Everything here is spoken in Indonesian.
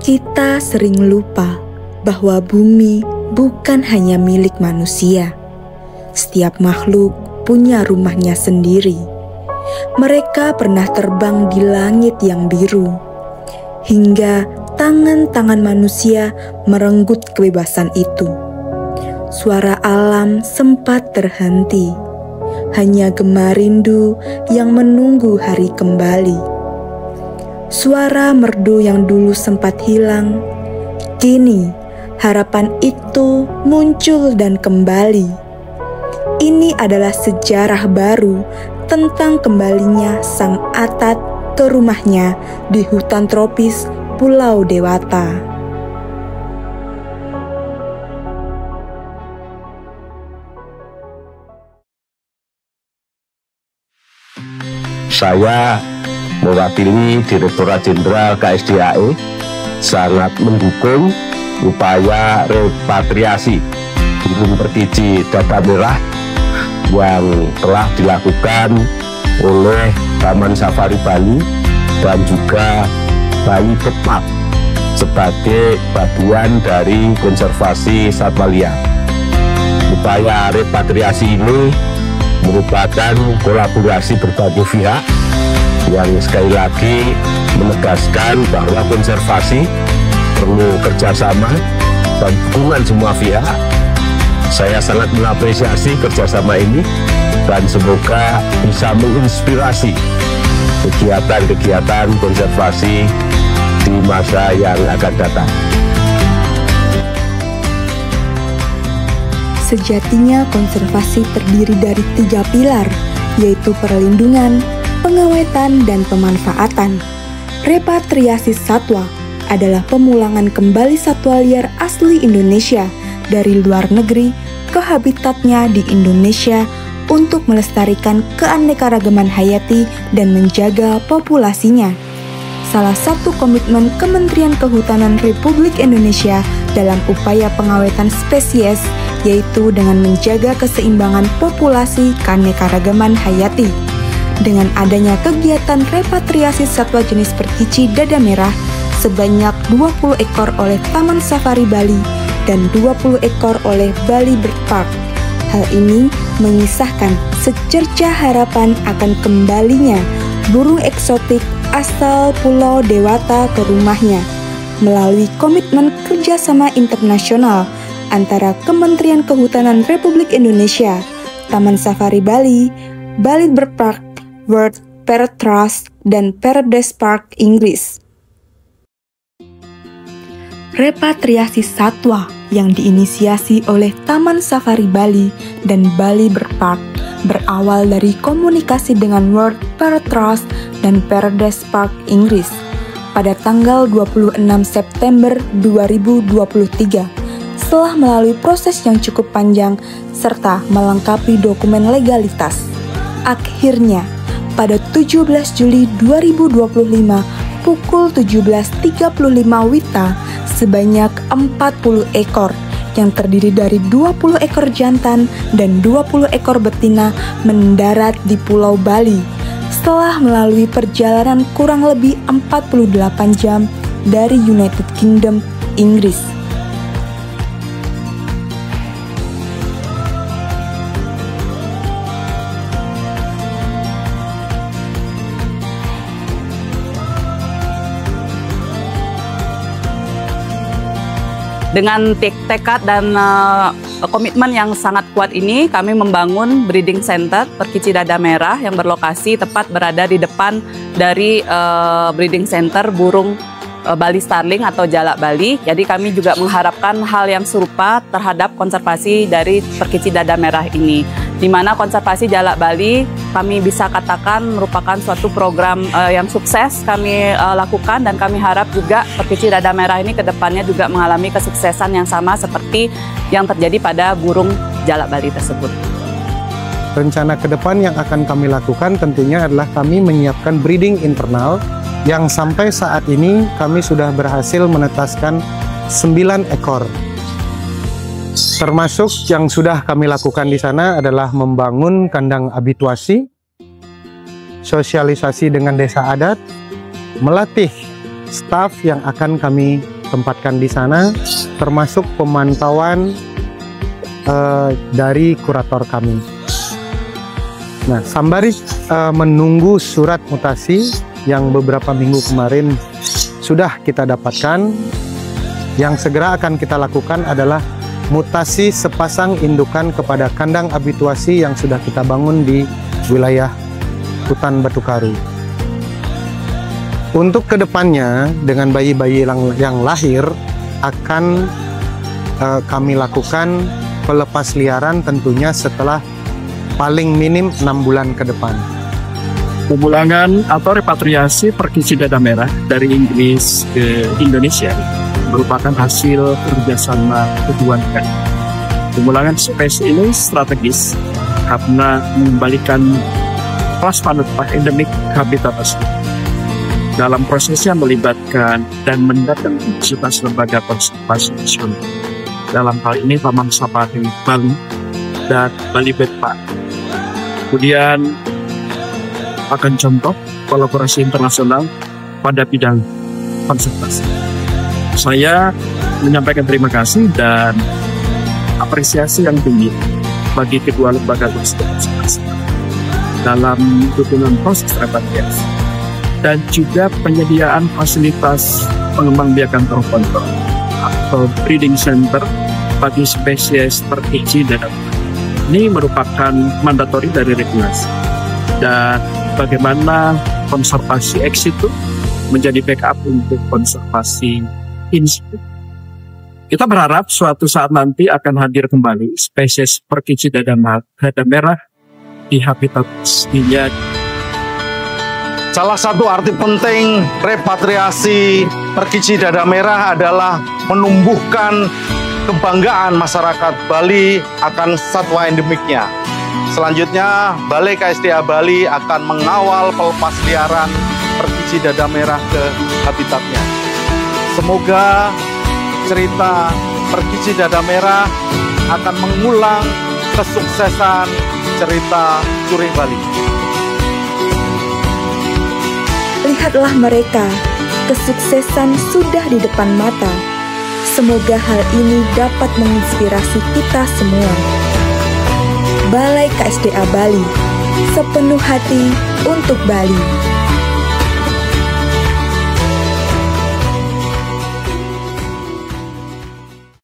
Kita sering lupa bahwa bumi bukan hanya milik manusia. Setiap makhluk punya rumahnya sendiri. Mereka pernah terbang di langit yang biru, hingga tangan-tangan manusia merenggut kebebasan itu. Suara alam sempat terhenti, hanya gema rindu yang menunggu hari kembali. Suara merdu yang dulu sempat hilang, kini harapan itu muncul dan kembali. Ini adalah sejarah baru tentang kembalinya sang Atat ke rumahnya di hutan tropis Pulau Dewata. Saya mewakili Direktorat Jenderal KSDAE sangat mendukung upaya repatriasi burung perkiji dada merah yang telah dilakukan oleh Taman Safari Bali dan juga Bali Bird Park sebagai bagian dari konservasi satwa liar. Upaya repatriasi ini merupakan kolaborasi berbagai pihak yang sekali lagi menegaskan bahwa konservasi perlu kerjasama dan dukungan semua pihak. Saya sangat mengapresiasi kerjasama ini dan semoga bisa menginspirasi kegiatan-kegiatan konservasi di masa yang akan datang. Sejatinya konservasi terdiri dari 3 pilar, yaitu perlindungan, pengawetan, dan pemanfaatan. Repatriasi satwa adalah pemulangan kembali satwa liar asli Indonesia dari luar negeri ke habitatnya di Indonesia untuk melestarikan keanekaragaman hayati dan menjaga populasinya. Salah satu komitmen Kementerian Kehutanan Republik Indonesia dalam upaya pengawetan spesies yaitu dengan menjaga keseimbangan populasi keanekaragaman hayati. Dengan adanya kegiatan repatriasi satwa jenis perkici dada merah sebanyak 20 ekor oleh Taman Safari Bali dan 20 ekor oleh Bali Bird Park. Hal ini mengisahkan secercah harapan akan kembalinya burung eksotik asal Pulau Dewata ke rumahnya melalui komitmen kerjasama internasional antara Kementerian Kehutanan Republik Indonesia, Taman Safari Bali, Bali Bird Park, World Parrot Trust, dan Paradise Park Inggris. Repatriasi satwa yang diinisiasi oleh Taman Safari Bali dan Bali Bird Park berawal dari komunikasi dengan World Parrot Trust dan Paradise Park Inggris pada tanggal 26 September 2023 setelah melalui proses yang cukup panjang serta melengkapi dokumen legalitas. Akhirnya, pada 17 Juli 2025 pukul 17.35 WITA, sebanyak 40 ekor yang terdiri dari 20 ekor jantan dan 20 ekor betina mendarat di Pulau Bali setelah melalui perjalanan kurang lebih 48 jam dari United Kingdom, Inggris. Dengan tekad dan komitmen yang sangat kuat ini, kami membangun breeding center perkici dada merah yang berlokasi tepat berada di depan dari breeding center burung Bali Starling atau jalak Bali. Jadi kami juga mengharapkan hal yang serupa terhadap konservasi dari perkici dada merah ini. Di mana konservasi jalak Bali kami bisa katakan merupakan suatu program yang sukses kami lakukan, dan kami harap juga perkici dada merah ini ke depannya juga mengalami kesuksesan yang sama seperti yang terjadi pada burung jalak Bali tersebut. Rencana ke depan yang akan kami lakukan tentunya adalah kami menyiapkan breeding internal yang sampai saat ini kami sudah berhasil menetaskan 9 ekor. Termasuk yang sudah kami lakukan di sana adalah membangun kandang habituasi, sosialisasi dengan desa adat, melatih staf yang akan kami tempatkan di sana, termasuk pemantauan dari kurator kami. Nah, sembari menunggu surat mutasi yang beberapa minggu kemarin sudah kita dapatkan, yang segera akan kita lakukan adalah mutasi sepasang indukan kepada kandang habituasi yang sudah kita bangun di wilayah hutan Batu Karu. Untuk kedepannya, dengan bayi-bayi yang lahir, akan kami lakukan pelepas liaran tentunya setelah paling minim 6 bulan ke depan. Pemulangan atau repatriasi perkisi dada merah dari Inggris ke Indonesia merupakan hasil kerjasama kedua negara. Pemulangan spesies ini strategis karena mengembalikan kelas panupa endemik habitat asli. Dalam prosesnya melibatkan dan mendatangkan universitas lembaga konservasi nasional. Dalam hal ini Taman Safari Bali dan Bali Bird-Park. Kemudian akan contoh kolaborasi internasional pada bidang konservasi. Saya menyampaikan terima kasih dan apresiasi yang tinggi bagi kedua lembaga konservasi dalam dukungan proses repatriasi dan juga penyediaan fasilitas pengembangbiakan terkontrol atau breeding center bagi spesies perkisi dada merah. Ini merupakan mandatori dari regulasi. Dan bagaimana konservasi ex situ menjadi backup untuk konservasi in situ. Kita berharap suatu saat nanti akan hadir kembali spesies perkisi dada merah di habitat aslinya. Salah satu arti penting repatriasi perkisi dada merah adalah menumbuhkan kebanggaan masyarakat Bali akan satwa endemiknya. Selanjutnya, Balai KSDA Bali akan mengawal pelepas liaran perkisi dada merah ke habitatnya. Semoga cerita perkisi dada merah akan mengulang kesuksesan cerita Curi Bali. Lihatlah mereka, kesuksesan sudah di depan mata. Semoga hal ini dapat menginspirasi kita semua. Balai KSDA Bali, sepenuh hati untuk Bali.